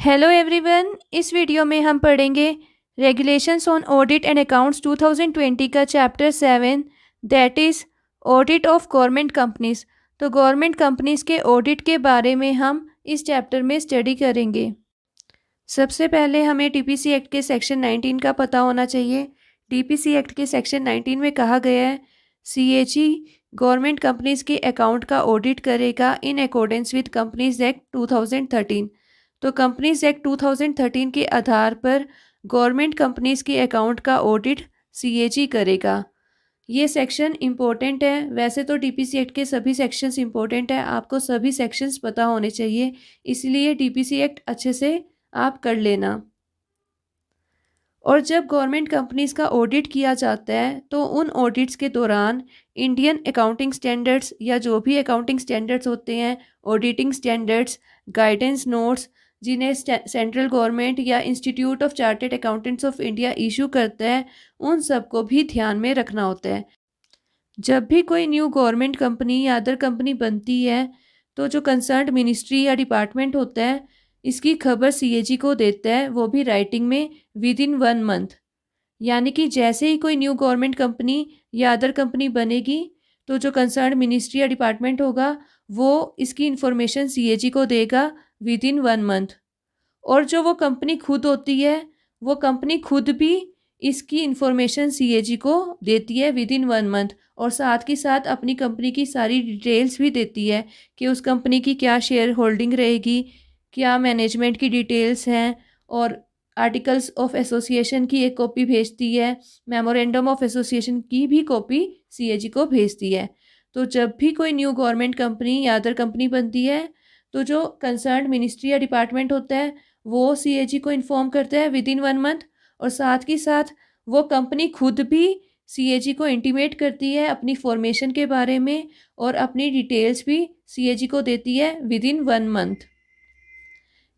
Hello everyone. इस video में हम पढ़ेंगे regulations on audit and accounts 2020 का chapter 7, that is audit of government companies. तो गवर्नमेंट कंपनीज के ऑडिट के बारे में हम इस चैप्टर में स्टडी करेंगे। सबसे पहले हमें टीपीसी एक्ट के सेक्शन 19 का पता होना चाहिए। टीपीसी एक्ट के सेक्शन 19 में कहा गया है सीएजी गवर्नमेंट कंपनीज के अकाउंट का ऑडिट करेगा in accordance with companies act 2013। तो कंपनीज एक्ट 2013 के आधार पर गवर्नमेंट कंपनीज के अकाउंट का ऑडिट सीएजी करेगा। ये सेक्शन इम्पोर्टेंट है। वैसे तो टीपीसी एक्ट के सभी सेक्शंस इम्पोर्टेंट है, आपको सभी सेक्शंस पता होने चाहिए, इसलिए टीपीसी एक्ट अच्छे से आप कर लेना। और जब गवर्नमेंट कंपनीज का ऑडिट किया जाता है तो उन ऑडिट्स के दौरान इंडियन अकाउंटिंग स्टैंडर्ड्स या जो भी अकाउंटिंग स्टैंडर्ड्स होते हैं, ऑडिटिंग स्टैंडर्ड्स, गाइडेंस नोट्स जिन्हें सेंट्रल गवर्नमेंट या institute of chartered accountants of India issue करता है, उन सबको भी ध्यान में रखना होता है। जब भी कोई न्यू गवर्नमेंट कंपनी या अदर कंपनी बनती है तो जो कंसर्न्ड मिनिस्ट्री या डिपार्टमेंट होता है इसकी खबर सीएजी को देता है, वो भी राइटिंग में विद इन 1 मंथ। यानी कि जैसे ही कोई न्यू गवर्नमेंट कंपनी या अदर कंपनी बनेगी तो जो कंसर्न्ड मिनिस्ट्री या डिपार्टमेंट होगा वो इसकी इन्फॉर्मेशन सीएजी को देगा विद इन 1 मंथ। और जो वो कंपनी खुद होती है वो कंपनी खुद भी इसकी इन्फॉर्मेशन सीएजी को देती है विद इन 1 मंथ, और साथ के साथ अपनी कंपनी की सारी डिटेल्स भी देती है कि उस कंपनी की क्या शेयर होल्डिंग रहेगी, क्या मैनेजमेंट की डिटेल्स हैं, और आर्टिकल्स ऑफ एसोसिएशन की एक कॉपी भेजती है, मेमोरेंडम ऑफ एसोसिएशन की भी कॉपी सीएजी को भेजती है। तो जब भी कोई न्यू गवर्नमेंट कंपनी या अदर कंपनी बनती है तो जो कंसर्न्ड मिनिस्ट्री या डिपार्टमेंट होता है वो सीएजी को इन्फॉर्म करता है विद इन 1 मंथ, और साथ ही साथ वो कंपनी खुद भी सीएजी को इंटीमेट करती है अपनी फॉर्मेशन के बारे में और अपनी डिटेल्स भी सीएजी को देती है विद इन 1 मंथ।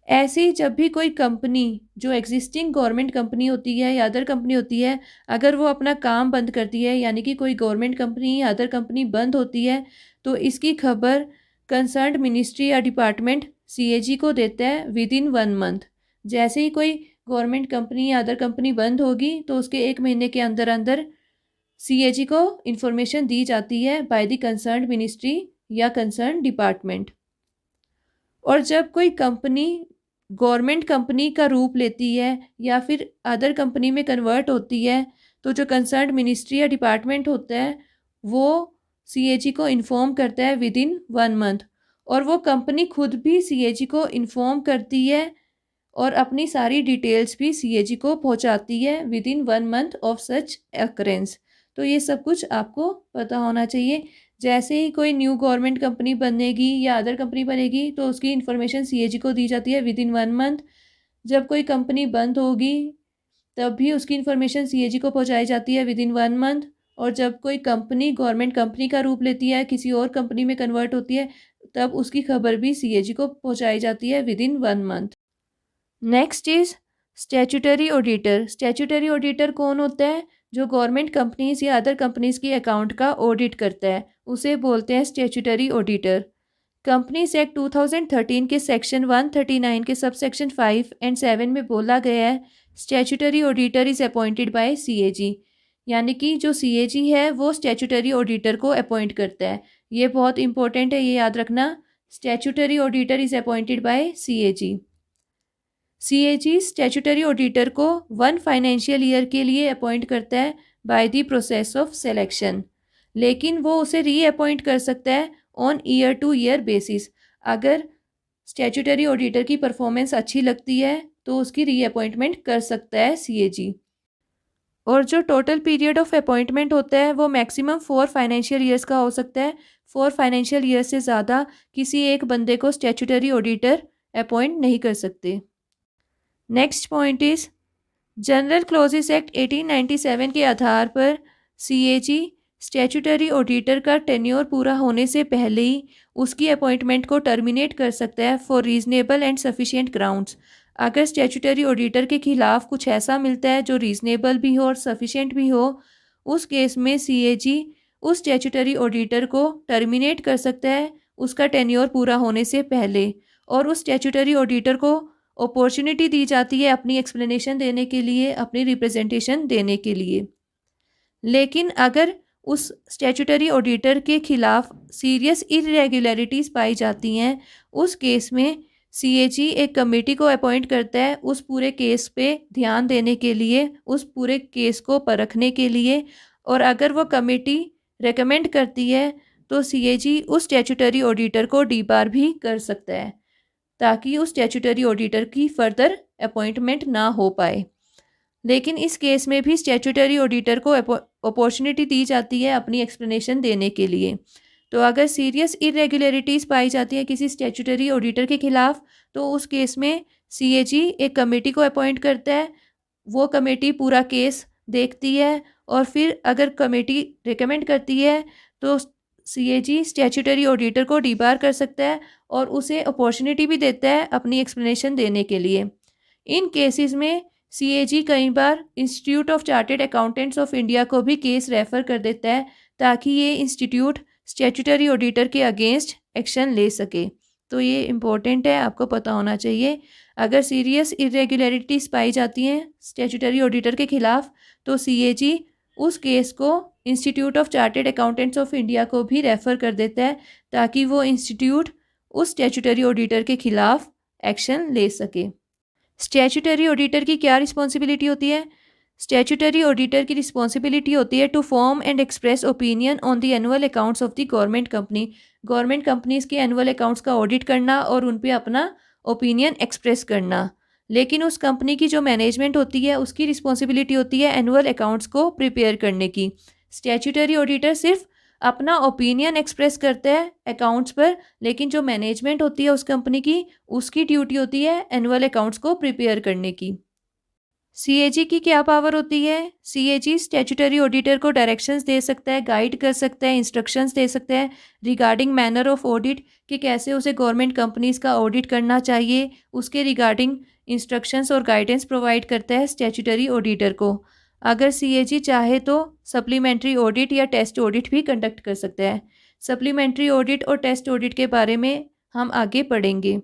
ऐसे ही जब भी कोई कंपनी जो एग्जिस्टिंग गवर्नमेंट कंपनी होती है या अदर कंपनी होती है, अगर वो अपना काम बंद करती है, यानी कि कोई गवर्नमेंट कंपनी या अदर कंपनी बंद होती है, तो इसकी खबर कंसर्न्ड मिनिस्ट्री या डिपार्टमेंट सीएजी को देता है विद इन 1 मंथ। जैसे ही कोई गवर्नमेंट कंपनी या अदर कंपनी बंद होगी तो उसके 1 महीने के अंदर अंदर सीएजी को इन्फॉर्मेशन दी जाती है बाय द कंसर्न्ड मिनिस्ट्री या कंसर्न डिपार्टमेंट। और जब कोई कंपनी गवर्नमेंट कंपनी का रूप लेती है या फिर अदर कंपनी में कन्वर्ट होती है तो जो कंसर्न्ड मिनिस्ट्री या डिपार्टमेंट होता है वो सीएजी को इन्फॉर्म करता है विद इन 1 मंथ, और वो कंपनी खुद भी सीएजी को इन्फॉर्म करती है और अपनी सारी डिटेल्स भी सीएजी को पहुंचाती है with in 1 month of such occurrence. तो ये सब कुछ आपको पता होना चाहिए। जैसे ही कोई न्यू गवर्नमेंट कंपनी बनेगी या अदर कंपनी बनेगी तो उसकी इन्फॉर्मेशन सीएजी को दी जाती है विद इन 1 मंथ। जब कोई कंपनी बंद होगी तब भी उसकी इन्फॉर्मेशन सीएजी को पहुंचाई जाती है विद इन 1 मंथ। और जब कोई कंपनी गवर्नमेंट कंपनी का रूप लेती है, किसी और कंपनी में कन्वर्ट होती है, तब उसकी खबर भी सीएजी को पहुंचाई जाती है with in 1 month. Next is statutory auditor. Statutory auditor कौन होता है? जो गवर्नमेंट कंपनीज या अदर कंपनीज की अकाउंट का ऑडिट करता है उसे बोलते हैं स्टैट्यूटरी ऑडिटर। कंपनीज एक्ट 2013 के सेक्शन 139 के सब सेक्शन 5 एंड 7 में बोला गया है statutory auditor is appointed by CAG. यानी कि जो सीएजी है वो स्टैट्यूटरी ऑडिटर को अपॉइंट करता है। ये बहुत इंपॉर्टेंट है, ये याद रखना। Statutory auditor is appointed by CAG. CAG statutory auditor को 1 फाइनेंशियल ईयर के लिए अपॉइंट करता है by the process of selection, लेकिन वो उसे रीअपॉइंट कर सकता है on year two year basis. अगर स्टैट्यूटरी ऑडिटर की परफॉर्मेंस अच्छी लगती है तो उसकी रीअपॉइंटमेंट कर सकता है सीएजी। और जो टोटल पीरियड ऑफ अपॉइंटमेंट होता है वो मैक्सिमम 4 फाइनेंशियल ईयर्स का हो सकता है। 4 फाइनेंशियल ईयर से ज़्यादा किसी एक बंदे को स्टैट्यूटरी ऑडिटर अपॉइंट नहीं कर सकते। Next point is general clauses act 1897 के आधार पर सीएजी स्टैट्यूटरी ऑडिटर का टेन्योर पूरा होने से पहले ही उसकी अपॉइंटमेंट को टर्मिनेट कर सकता है for reasonable and sufficient grounds. अगर स्टैट्यूटरी ऑडिटर के खिलाफ कुछ ऐसा मिलता है जो रीजनेबल भी हो और सफिशिएंट भी हो, उस केस में सीएजी उस स्टैट्यूटरी ऑडिटर को टर्मिनेट कर सकता है उसका टेन्योर पूरा होने से पहले, और उस स्टैट्यूटरी ऑडिटर को अपॉर्चुनिटी दी जाती है अपनी एक्सप्लेनेशन देने के लिए, अपनी रिप्रेजेंटेशन देने के लिए। लेकिन अगर उस स्टैट्यूटरी ऑडिटर के खिलाफ सीरियस इरेगुलरिटीज़ पाई जाती हैं, उस केस में सीएजी एक कमेटी को अपॉइंट करता है उस पूरे केस पे ध्यान देने के लिए, उस पूरे केस को परखने के लिए। और अगर वो कमेटी रेकमेंड करती है तो सीएजी उस स्टैट्यूटरी ऑडिटर को डीबार भी कर सकता है, ताकि उस स्टैट्यूटरी ऑडिटर की फर्दर अपॉइंटमेंट ना हो पाए। लेकिन इस केस में भी स्टैट्यूटरी ऑडिटर को अपॉर्चुनिटी दी जाती है अपनी एक्सप्लेनेशन देने के लिए। तो अगर सीरियस इरेगुलरिटीज़ पाई जाती है किसी स्टैट्यूटरी ऑडिटर के खिलाफ, तो उस केस में सीएजी एक कमेटी को अपॉइंट करता है। वो कमेटी पूरा केस देखती है और फिर अगर कमेटी रिकमेंड करती है तो सीएजी स्टैट्यूटरी ऑडिटर को डीबार कर सकता है और उसे अपॉर्चुनिटी भी देता है अपनी एक्सप्लेनेशन देने के लिए। इन केसेस में सीएजी कई बार institute of chartered accountants of India को भी केस रेफ़र कर देता है, ताकि ये इंस्टीट्यूट स्टैट्यूटरी ऑडिटर के अगेंस्ट एक्शन ले सके। तो ये इम्पोर्टेंट है, आपको पता होना चाहिए। अगर सीरियस इरेगुलरिटीज़ पाई जाती हैं स्टैट्यूटरी ऑडिटर के खिलाफ, तो सीएजी उस केस को institute of chartered accountants of India को भी रेफ़र कर देता है, ताकि वो इंस्टीट्यूट उस स्टैट्यूटरी ऑडिटर के खिलाफ एक्शन ले सके। स्टैट्यूटरी ऑडिटर की क्या रिस्पॉन्सिबिलिटी होती है? स्टैट्यूटरी ऑडिटर की रिस्पॉन्सिबिलिटी होती है to form and express opinion on the annual accounts of the government company. Government companies के एनुअल अकाउंट्स का ऑडिट करना और उन पे अपना ओपिनियन एक्सप्रेस करना। लेकिन उस कंपनी की जो मैनेजमेंट होती है उसकी रिस्पॉन्सिबिलिटी होती है एनुअल अकाउंट्स को प्रिपेयर करने की। स्टैट्यूटरी ऑडिटर सिर्फ अपना ओपिनियन एक्सप्रेस करता है अकाउंट्स पर, लेकिन जो मैनेजमेंट होती है उस कंपनी की, उसकी ड्यूटी होती है एनुअल अकाउंट्स को प्रिपेयर करने की। सीएजी की क्या पावर होती है? सीएजी स्टैट्यूटरी ऑडिटर को डायरेक्शंस दे सकता है, गाइड कर सकता है, इंस्ट्रक्शंस दे सकता है रिगार्डिंग मैनर ऑफ ऑडिट, कि कैसे उसे गवर्नमेंट कंपनीज़ का ऑडिट करना चाहिए। उसके रिगार्डिंग इंस्ट्रक्शंस और गाइडेंस प्रोवाइड करता है स्टैट्यूटरी ऑडिटर को। अगर सीएजी चाहे तो सप्लीमेंट्री ऑडिट या टेस्ट ऑडिट भी कंडक्ट कर सकता है। सप्लीमेंट्री ऑडिट और टेस्ट ऑडिट के बारे में हम आगे पढ़ेंगे।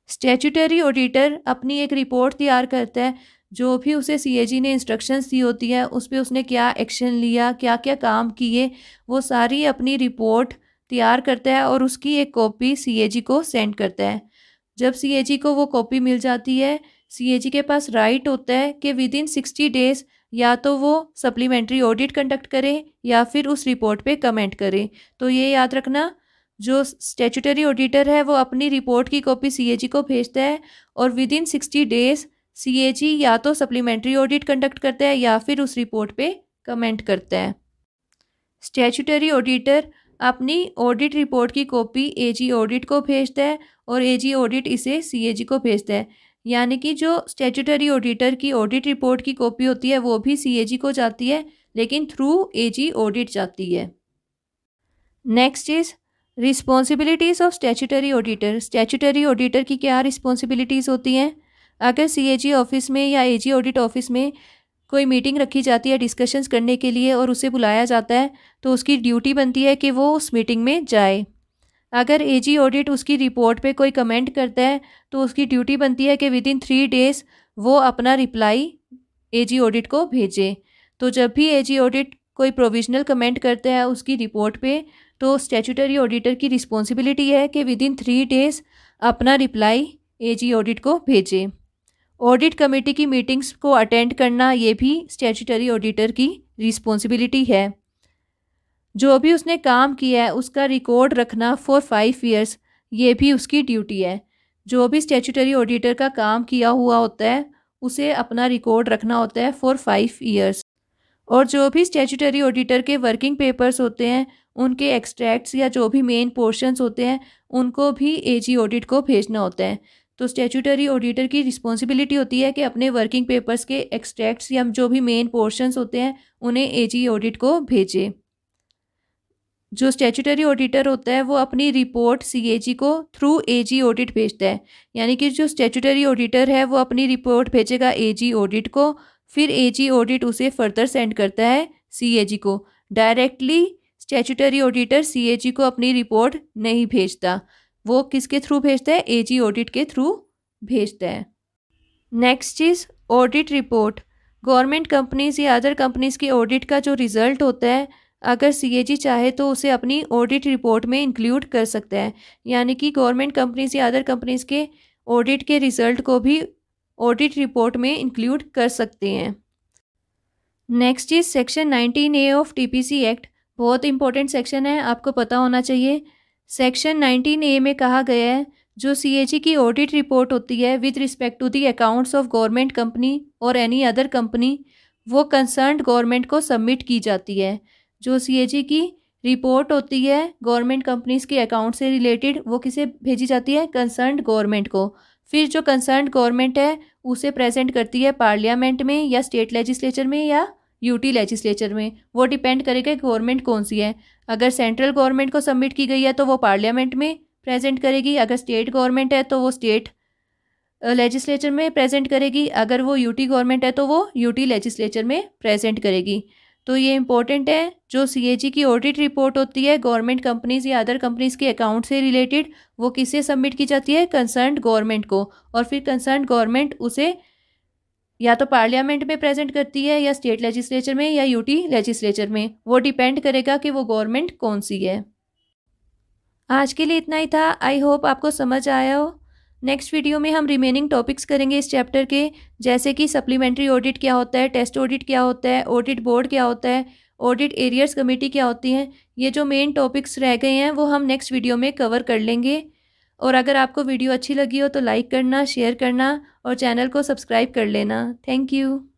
स्टैट्यूटरी ऑडिटर अपनी एक रिपोर्ट तैयार करता है, जो भी उसे सीएजी ने इंस्ट्रक्शंस दी होती है उस पर उसने क्या एक्शन लिया, क्या क्या काम किए, वो सारी अपनी रिपोर्ट तैयार करता है और उसकी एक कॉपी सीएजी को सेंड करता है। जब सीएजी को वो कॉपी मिल जाती है, सीएजी के पास राइट होता है कि विदिन 60 डेज़ या तो वो सप्लीमेंट्री ऑडिट कंडक्ट करे या फिर उस रिपोर्ट पे कमेंट करे। तो ये याद रखना, जो स्टैट्यूटरी ऑडिटर है वो अपनी रिपोर्ट की कॉपी सीएजी को भेजता है और विदिन 60 डेज़ सीएजी या तो सप्लीमेंट्री ऑडिट कंडक्ट करता है या फिर उस रिपोर्ट पे कमेंट करता है। स्टैट्यूटरी ऑडिटर अपनी ऑडिट रिपोर्ट की कॉपी एजी ऑडिट को भेजता है और एजी ऑडिट इसे सीएजी को भेजता है। यानी कि जो स्टैट्यूटरी ऑडिटर की ऑडिट रिपोर्ट की कॉपी होती है वो भी सीएजी को जाती है, लेकिन थ्रू एजी ऑडिट जाती है। Next is responsibilities of statutory auditor. Statutory auditor की क्या रिस्पॉन्सिबिलिटीज़ होती हैं? अगर सीएजी ऑफिस में या एजी ऑडिट ऑफिस में कोई मीटिंग रखी जाती है डिस्कशंस करने के लिए और उसे बुलाया जाता है, तो उसकी ड्यूटी बनती है कि वो उस मीटिंग में जाए। अगर एजी ऑडिट उसकी रिपोर्ट पे कोई कमेंट करता है तो उसकी ड्यूटी बनती है कि विदिन 3 डेज़ वो अपना रिप्लाई एजी ऑडिट को भेजे। तो जब भी एजी ऑडिट कोई प्रोविजनल कमेंट करता है उसकी रिपोर्ट पे, तो स्टैट्यूटरी ऑडिटर की रिस्पॉन्सिबिलिटी है कि विदिन 3 डेज़ अपना रिप्लाई एजी ऑडिट को भेजे। ऑडिट कमेटी की मीटिंग्स को अटेंड करना ये भी स्टैट्यूटरी ऑडिटर की रिस्पॉन्सिबिलिटी है। जो भी उसने काम किया है उसका रिकॉर्ड रखना फॉर 5 ईयर्स, ये भी उसकी ड्यूटी है। जो भी स्टैट्यूटरी ऑडिटर का काम किया हुआ होता है उसे अपना रिकॉर्ड रखना होता है फॉर 5 ईयर्स। और जो भी स्टैट्यूटरी ऑडिटर के वर्किंग पेपर्स होते हैं उनके एक्सट्रैक्ट्स या जो भी मेन पोर्शंस होते हैं उनको भी एजी ऑडिट को भेजना होता है। तो स्टैट्यूटरी ऑडिटर की रिस्पॉन्सिबिलिटी होती है कि अपने वर्किंग पेपर्स के एक्सट्रैक्ट्स या जो भी मेन पोर्शंस होते हैं उन्हें एजी ऑडिट को भेजे। जो स्टैट्यूटरी ऑडिटर होता है वो अपनी रिपोर्ट सीएजी को थ्रू एजी ऑडिट भेजता है। यानी कि जो स्टैट्यूटरी ऑडिटर है वो अपनी रिपोर्ट भेजेगा एजी ऑडिट को, फिर एजी ऑडिट उसे फर्दर सेंड करता है सीएजी को। डायरेक्टली स्टैट्यूटरी ऑडिटर सीएजी को अपनी रिपोर्ट नहीं भेजता, वो किसके थ्रू भेजता है? एजी ऑडिट के थ्रू भेजता है। Next is audit report. Government companies या अदर कंपनीज़ की ऑडिट का जो रिज़ल्ट होता है, अगर सीएजी चाहे तो उसे अपनी ऑडिट रिपोर्ट में इंक्लूड कर सकता है। यानी कि गवर्नमेंट कंपनीज़ या अदर कंपनीज़ के ऑडिट के रिज़ल्ट को भी ऑडिट रिपोर्ट में इंक्लूड कर सकते हैं। Next is section 19A of TPC act. बहुत इंपॉर्टेंट सेक्शन है, आपको पता होना चाहिए। सेक्शन 19A में कहा गया है जो सीएजी की ऑडिट रिपोर्ट होती है with respect to the accounts of government company और एनी अदर कंपनी, वो कंसर्न्ड गवर्नमेंट को सबमिट की जाती है। जो सीएजी की रिपोर्ट होती है गवर्नमेंट कंपनीज के अकाउंट से रिलेटेड, वो किसे भेजी जाती है? कंसर्न्ड गवर्नमेंट को। फिर जो कंसर्न्ड गवर्नमेंट है उसे प्रेजेंट करती है पार्लियामेंट में या स्टेट लेजिस्लेचर में या यूटी लेजिस्लेचर में। वो डिपेंड करेगा गवर्नमेंट कौन सी है। अगर सेंट्रल गवर्नमेंट को सबमिट की गई है तो वो पार्लियामेंट में प्रेजेंट करेगी, अगर स्टेट गवर्नमेंट है तो वो स्टेट लेजिस्लेचर में प्रेजेंट करेगी, अगर वो यूटी गवर्नमेंट है तो वो यूटी लेजिस्लेचर में प्रेजेंट करेगी। तो ये इंपॉर्टेंट है, जो सीएजी की ऑडिट रिपोर्ट होती है गवर्नमेंट कंपनीज या अदर कंपनीज के अकाउंट से रिलेटेड, वो किससे सबमिट की जाती है? कंसर्न्ड गवर्नमेंट को। और फिर कंसर्न्ड गवर्नमेंट उसे या तो पार्लियामेंट में प्रेजेंट करती है या स्टेट लेजिस्लेचर में या यूटी लेजिस्लेचर में। वो डिपेंड करेगा कि वो गवर्नमेंट कौन सी है। आज के लिए इतना ही था। आई होप आपको समझ आया हो। नेक्स्ट वीडियो में हम रिमेनिंग टॉपिक्स करेंगे इस चैप्टर के, जैसे कि सप्लीमेंट्री ऑडिट क्या होता है, टेस्ट ऑडिट क्या होता है, ऑडिट बोर्ड क्या होता है, ऑडिट एरियर्स कमेटी क्या होती हैं। ये जो मेन टॉपिक्स रह गए हैं वो हम नेक्स्ट वीडियो में कवर कर लेंगे। और अगर आपको वीडियो अच्छी लगी हो तो लाइक करना, शेयर करना और चैनल को सब्सक्राइब कर लेना। Thank you.